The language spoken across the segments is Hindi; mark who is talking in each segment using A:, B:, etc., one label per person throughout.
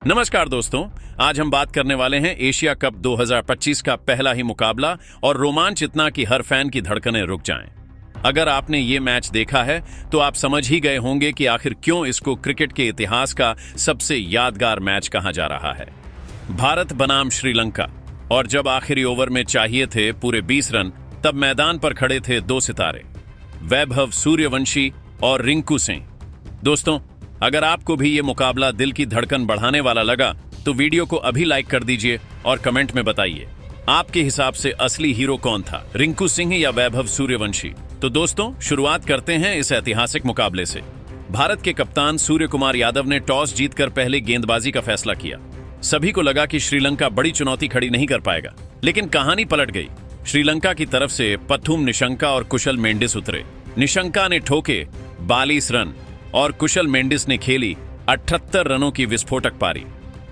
A: नमस्कार दोस्तों, आज हम बात करने वाले हैं एशिया कप 2025 का पहला ही मुकाबला और रोमांच इतना कि हर फैन की धड़कनें रुक जाएं। अगर आपने ये मैच देखा है तो आप समझ ही गए होंगे कि आखिर क्यों इसको क्रिकेट के इतिहास का सबसे यादगार मैच कहा जा रहा है। भारत बनाम श्रीलंका, और जब आखिरी ओवर में चाहिए थे पूरे 20 रन, तब मैदान पर खड़े थे दो सितारे, वैभव सूर्यवंशी और रिंकू सिंह। दोस्तों, अगर आपको भी ये मुकाबला दिल की धड़कन बढ़ाने वाला लगा तो वीडियो को अभी लाइक कर दीजिए और कमेंट में बताइए आपके हिसाब से असली हीरो कौन था, रिंकू सिंह या वैभव सूर्यवंशी। तो दोस्तों, शुरुआत करते हैं इस ऐतिहासिक मुकाबले से। भारत के कप्तान सूर्य कुमार यादव ने टॉस जीतकर पहले गेंदबाजी का फैसला किया। सभी को लगा कि श्रीलंका बड़ी चुनौती खड़ी नहीं कर पाएगा, लेकिन कहानी पलट गई। श्रीलंका की तरफ से पथुम निशंका और कुशल मेंडिस उतरे। निशंका ने ठोके 42 रन और कुशल मेंडिस ने खेली 78 रनों की विस्फोटक पारी।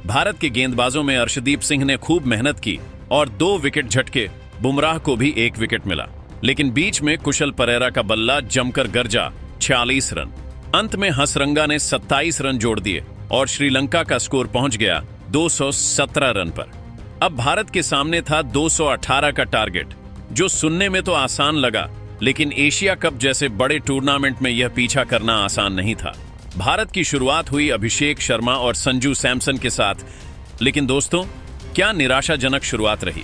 A: भारत के गेंदबाजों में अर्शदीप सिंह ने खूब मेहनत की और 2 विकेट झटके, बुमराह को भी 1 विकेट मिला, लेकिन बीच में कुशल परेरा का बल्ला जमकर गरजा 46 रन। अंत में हसरंगा ने 27 रन जोड़ दिए और श्रीलंका का स्कोर पहुंच गया 217 रन पर। अब भारत के सामने था 218 का टारगेट, जो सुनने में तो आसान लगा, लेकिन एशिया कप जैसे बड़े टूर्नामेंट में यह पीछा करना आसान नहीं था। भारत की शुरुआत हुई अभिषेक शर्मा और संजू सैमसन के साथ, लेकिन दोस्तों, क्या निराशाजनक शुरुआत रही।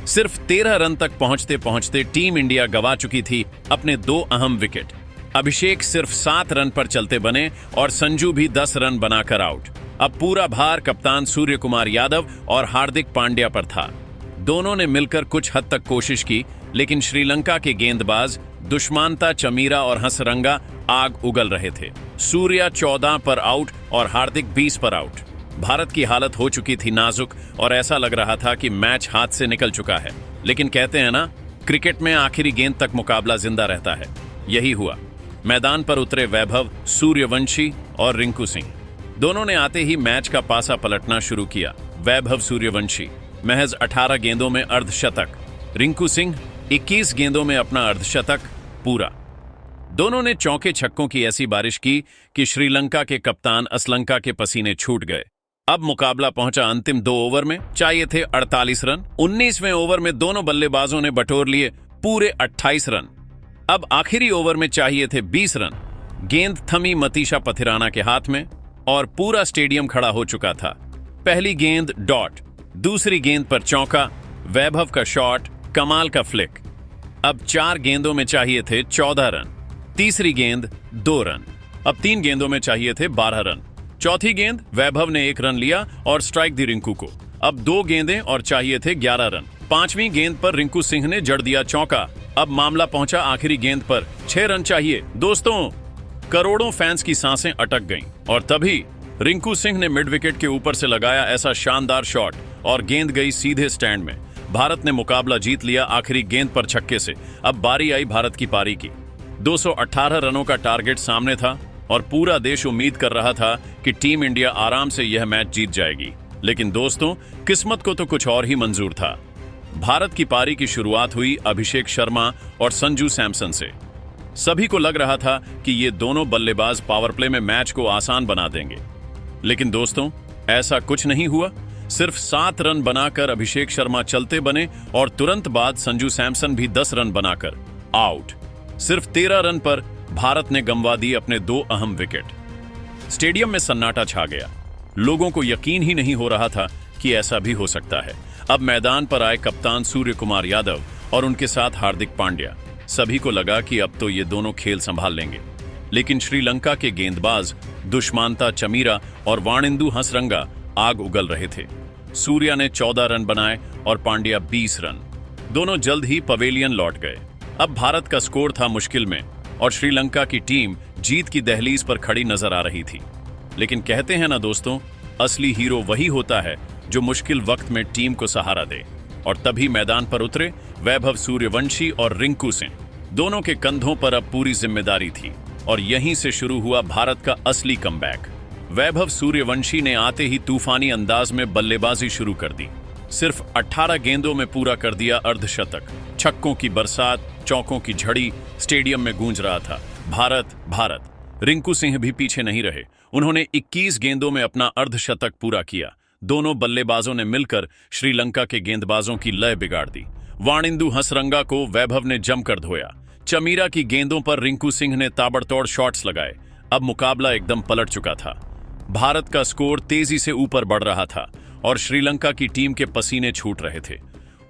A: सिर्फ 13 रन तक पहुंचते पहुंचते टीम इंडिया गंवा चुकी थी अपने 2 अहम विकेट। अभिषेक सिर्फ 7 रन पर चलते बने और संजू भी 10 रन बनाकर आउट। अब पूरा भार कप्तान सूर्य कुमार यादव और हार्दिक पांड्या पर था। दोनों ने मिलकर कुछ हद तक कोशिश की, लेकिन श्रीलंका के गेंदबाज दुष्मांता चमीरा और हसरंगा आग उगल रहे थे। सूर्या 14 पर आउट और हार्दिक 20 पर आउट। भारत की हालत हो चुकी थी नाजुक और ऐसा लग रहा था कि मैच हाथ से निकल चुका है। लेकिन कहते हैं ना, क्रिकेट में आखिरी गेंद तक मुकाबला जिंदा रहता है। यही हुआ। मैदान पर उतरे वैभव सूर्यवंशी और रिंकू सिंह। दोनों ने आते ही मैच का पासा पलटना शुरू किया। वैभव सूर्यवंशी महज 18 गेंदों में अर्धशतक, रिंकू सिंह 21 गेंदों में अपना अर्धशतक पूरा। दोनों ने चौके छक्कों की ऐसी बारिश की कि श्रीलंका के कप्तान असलंका के पसीने छूट गए। अब मुकाबला पहुंचा अंतिम 2 ओवर में। चाहिए थे 48 रन। 19वें ओवर में दोनों बल्लेबाजों ने बटोर लिए पूरे 28 रन। अब आखिरी ओवर में चाहिए थे 20 रन। गेंद थमी मतीशा पथिराना के हाथ में और पूरा स्टेडियम खड़ा हो चुका था। पहली गेंद डॉट, दूसरी गेंद पर चौका, वैभव का शॉट, कमाल का फ्लिक। अब 4 गेंदों में चाहिए थे 14 रन। तीसरी गेंद 2 रन। अब 3 गेंदों में चाहिए थे 12 रन। चौथी गेंद वैभव ने 1 रन लिया और स्ट्राइक दी रिंकू को। अब 2 गेंदें और चाहिए थे 11 रन। 5वीं गेंद पर रिंकू सिंह ने जड़ दिया चौका। अब मामला पहुंचा आखिरी गेंद पर, 6 रन चाहिए। दोस्तों, करोड़ों फैंस की सांसें अटक गईं और तभी रिंकू सिंह ने मिड विकेट के ऊपर से लगाया ऐसा शानदार शॉट और गेंद गई सीधे स्टैंड में। भारत ने मुकाबला जीत लिया आखिरी गेंद पर छक्के से। अब बारी आई भारत की पारी की। 218 रनों का टारगेट सामने था और पूरा देश उम्मीद कर रहा था कि टीम इंडिया आराम से यह मैच जीत जाएगी। लेकिन दोस्तों, किस्मत को तो कुछ और ही मंजूर था। भारत की पारी की शुरुआत हुई अभिषेक शर्मा और संजू सैमसन से। सभी को लग रहा था कि ये दोनों बल्लेबाज पावर प्ले में मैच को आसान बना देंगे, लेकिन दोस्तों, ऐसा कुछ नहीं हुआ। सिर्फ 7 रन बनाकर अभिषेक शर्मा चलते बने और तुरंत बाद संजू सैमसन भी 10 रन बनाकर आउट। सिर्फ 13 रन पर भारत ने गंवा दी अपने 2 अहम विकेट। स्टेडियम में सन्नाटा छा गया। लोगों को यकीन ही नहीं हो रहा था कि ऐसा भी हो सकता है। अब मैदान पर आए कप्तान सूर्य कुमार यादव और उनके साथ हार्दिक पांड्या। सभी को लगा कि अब तो ये दोनों खेल संभाल लेंगे, लेकिन श्रीलंका के गेंदबाज दुष्मांता चमीरा और वाणिंदु हसरंगा आग उगल रहे थे। सूर्या ने 14 रन बनाए और पांड्या 20 रन। दोनों जल्द ही पवेलियन लौट गए। अब भारत का स्कोर था मुश्किल में और श्रीलंका की टीम जीत की दहलीज पर खड़ी नजर आ रही थी। लेकिन कहते हैं ना दोस्तों, असली हीरो वही होता है जो मुश्किल वक्त में टीम को सहारा दे। और तभी मैदान पर उतरे वैभव सूर्यवंशी और रिंकू सिंह। दोनों के कंधों पर अब पूरी जिम्मेदारी थी और यहीं से शुरू हुआ भारत का असली कमबैक। वैभव सूर्यवंशी ने आते ही तूफानी अंदाज में बल्लेबाजी शुरू कर दी। सिर्फ 18 गेंदों में पूरा कर दिया अर्धशतक। छक्कों की बरसात, चौकों की झड़ी स्टेडियम में गूंज रहा था। भारत भारत। रिंकू सिंह भी पीछे नहीं रहे। उन्होंने 21 गेंदों में अपना अर्धशतक पूरा किया। दोनों बल्लेबाजों ने मिलकर श्रीलंका के गेंदबाजों की लय बिगाड़ दी। वाणिंदु हसरंगा को वैभव ने जमकर धोया। चमीरा की गेंदों पर रिंकू सिंह ने ताबड़तोड़ शॉट्स लगाए। अब मुकाबला एकदम पलट चुका था। भारत का स्कोर तेजी से ऊपर बढ़ रहा था और श्रीलंका की टीम के पसीने छूट रहे थे।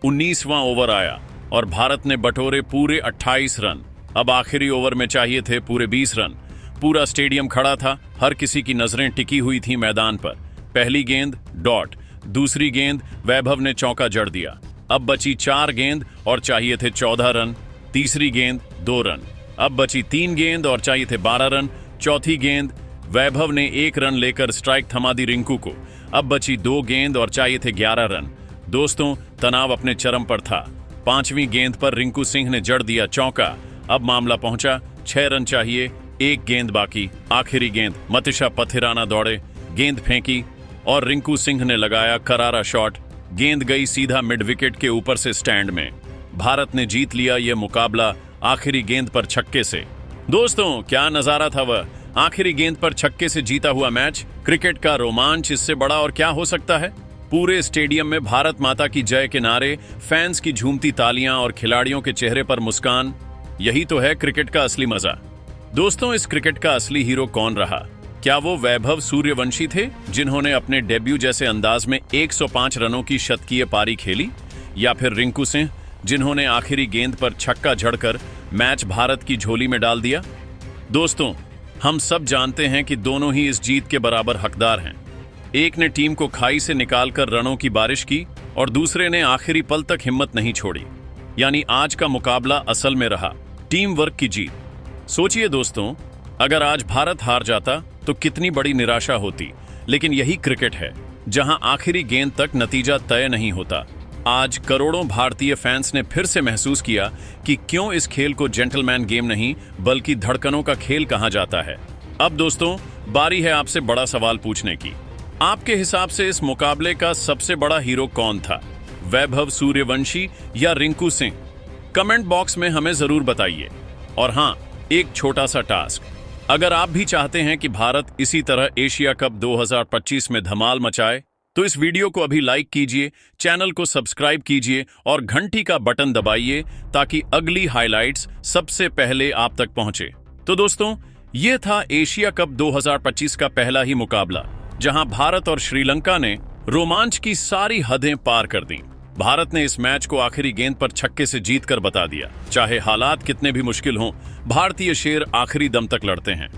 A: 19वां ओवर आया और भारत ने बटोरे पूरे 28 रन। अब आखिरी ओवर में चाहिए थे पूरे 20 रन। पूरा स्टेडियम खड़ा था, हर किसी की नजरें टिकी हुई थी मैदान पर। पहली गेंद डॉट, दूसरी गेंद वैभव ने चौका जड़ दिया। अब बची 4 गेंद और चाहिए थे 14 रन। तीसरी गेंद 2 रन। अब बची 3 गेंद और चाहिए थे 12 रन। चौथी गेंद वैभव ने 1 रन लेकर स्ट्राइक थमा दी रिंकू को। अब बची 2 गेंद और चाहिए थे 11 रन। दोस्तों, तनाव अपने चरम पर था। 5वीं गेंद पर रिंकू सिंह ने जड़ दिया चौका। अब मामला पहुंचा, 6 रन चाहिए, 1 गेंद बाकी। आखिरी गेंद मतिशा पथिराना दौड़े, गेंद फेंकी और रिंकू सिंह ने लगाया करारा शॉट। गेंद गई सीधा मिड विकेट के ऊपर से स्टैंड में। भारत ने जीत लिया यह मुकाबला आखिरी गेंद पर छक्के से। दोस्तों, क्या नजारा था वह! आखिरी गेंद पर छक्के से जीता हुआ मैच। क्रिकेट का रोमांच इससे बड़ा और क्या हो सकता है। पूरे स्टेडियम में भारत माता की जय के नारे, फैंस की झूमती तालियां और खिलाड़ियों के चेहरे पर मुस्कान। यही तो है क्रिकेट का असली मजा। दोस्तों, इस क्रिकेट का असली हीरो कौन रहा? क्या वो वैभव सूर्यवंशी थे, जिन्होंने अपने डेब्यू जैसे अंदाज में 105 रनों की शतकीय पारी खेली, या फिर रिंकू सिंह, जिन्होंने आखिरी गेंद पर छक्का जड़कर मैच भारत की झोली में डाल दिया? दोस्तों, हम सब जानते हैं कि दोनों ही इस जीत के बराबर हकदार हैं। एक ने टीम को खाई से निकालकर रनों की बारिश की और दूसरे ने आखिरी पल तक हिम्मत नहीं छोड़ी। यानी आज का मुकाबला असल में रहा टीम वर्क की जीत। सोचिए दोस्तों, अगर आज भारत हार जाता तो कितनी बड़ी निराशा होती। लेकिन यही क्रिकेट है, जहां आखिरी गेंद तक नतीजा तय नहीं होता। आज करोड़ों भारतीय फैंस ने फिर से महसूस किया कि क्यों इस खेल को जेंटलमैन गेम नहीं बल्कि धड़कनों का खेल कहा जाता है। अब दोस्तों, बारी है आपसे बड़ा सवाल पूछने की। आपके हिसाब से इस मुकाबले का सबसे बड़ा हीरो कौन था? वैभव सूर्यवंशी या रिंकू सिंह? कमेंट बॉक्स में हमें जरूर बताइए। और हाँ, एक छोटा सा टास्क, अगर आप भी चाहते हैं कि भारत इसी तरह एशिया कप 2025 में धमाल मचाए, तो इस वीडियो को अभी लाइक कीजिए, चैनल को सब्सक्राइब कीजिए और घंटी का बटन दबाइए ताकि अगली हाइलाइट्स सबसे पहले आप तक पहुंचे। तो दोस्तों, यह था एशिया कप 2025 का पहला ही मुकाबला, जहां भारत और श्रीलंका ने रोमांच की सारी हदें पार कर दी। भारत ने इस मैच को आखिरी गेंद पर छक्के से जीतकर बता दिया, चाहे हालात कितने भी मुश्किल हों, भारतीय शेर आखिरी दम तक लड़ते हैं।